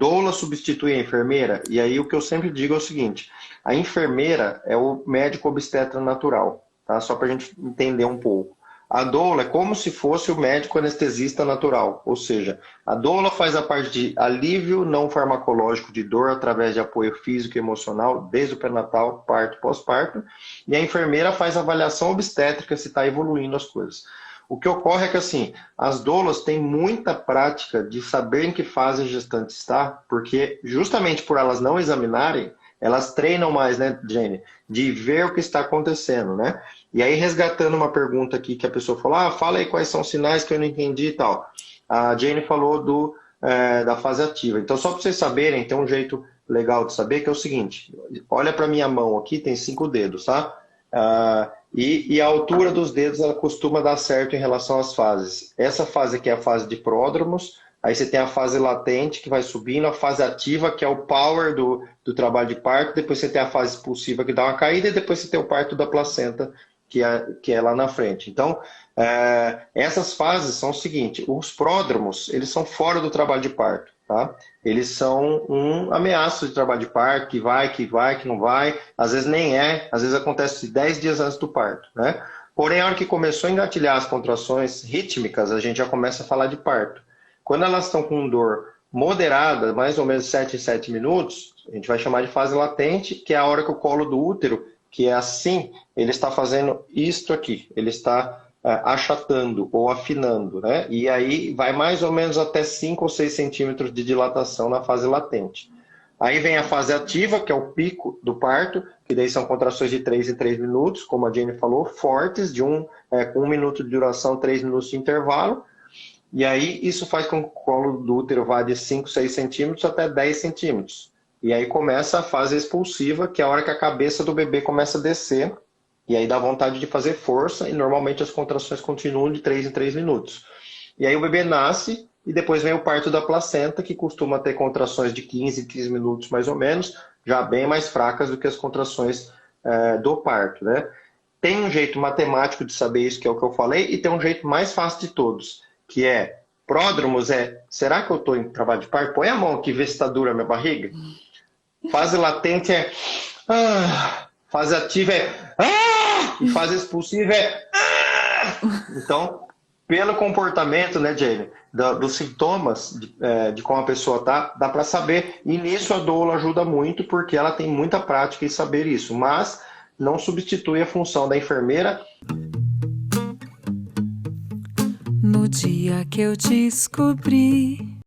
doula substitui a enfermeira? E aí o que eu sempre digo é o seguinte, a enfermeira é o médico obstetra natural, tá? Só para a gente entender um pouco. A doula é como se fosse o médico anestesista natural, ou seja, a doula faz a parte de alívio não farmacológico de dor através de apoio físico e emocional, desde o pré-natal, parto, pós-parto, e a enfermeira faz a avaliação obstétrica se está evoluindo as coisas. O que ocorre é que, assim, as doulas têm muita prática de saber em que fase a gestante está, porque justamente por elas não examinarem, elas treinam mais, né, Jenny, de ver o que está acontecendo, né? E aí, resgatando uma pergunta aqui que a pessoa falou, fala aí quais são os sinais que eu não entendi e tal. A Jenny falou da fase ativa. Então, só para vocês saberem, tem um jeito legal de saber, que é o seguinte, olha para minha mão aqui, tem 5 dedos, tá? E a altura dos dedos ela costuma dar certo em relação às fases. Essa fase aqui é a fase de pródromos, aí você tem a fase latente que vai subindo, a fase ativa que é o power do trabalho de parto, depois você tem a fase expulsiva que dá uma caída e depois você tem o parto da placenta que é lá na frente. Então, essas fases são o seguinte, os pródromos, eles são fora do trabalho de parto, tá? Eles são um ameaço de trabalho de parto, que vai, que não vai, às vezes nem é, às vezes acontece 10 dias antes do parto, né? Porém, a hora que começou a engatilhar as contrações rítmicas, a gente já começa a falar de parto. Quando elas estão com dor moderada, mais ou menos 7 em 7 minutos, a gente vai chamar de fase latente, que é a hora que o colo do útero, que é assim, ele está fazendo isto aqui, ele está achatando ou afinando, né? E aí vai mais ou menos até 5 ou 6 centímetros de dilatação na fase latente. Aí vem a fase ativa, que é o pico do parto, que daí são contrações de 3 em 3 minutos, como a Jenny falou, fortes, com 1 minuto de duração, 3 minutos de intervalo. E aí isso faz com que o colo do útero vá de 5, 6 centímetros até 10 centímetros. E aí começa a fase expulsiva, que é a hora que a cabeça do bebê começa a descer, e aí dá vontade de fazer força, e normalmente as contrações continuam de 3 em 3 minutos. E aí o bebê nasce, e depois vem o parto da placenta, que costuma ter contrações de 15 em 15 minutos mais ou menos, já bem mais fracas do que as contrações do parto, né? Tem um jeito matemático de saber isso, que é o que eu falei, e tem um jeito mais fácil de todos, que é, pródromos será que eu estou em trabalho de parto? Põe a mão aqui, vê se está dura a minha barriga. Fase latente fase ativa e fase expulsiva Então, pelo comportamento, né, Jane, dos sintomas de como a pessoa tá, dá para saber. E nisso a doula ajuda muito, porque ela tem muita prática em saber isso. Mas não substitui a função da enfermeira. No dia que eu descobri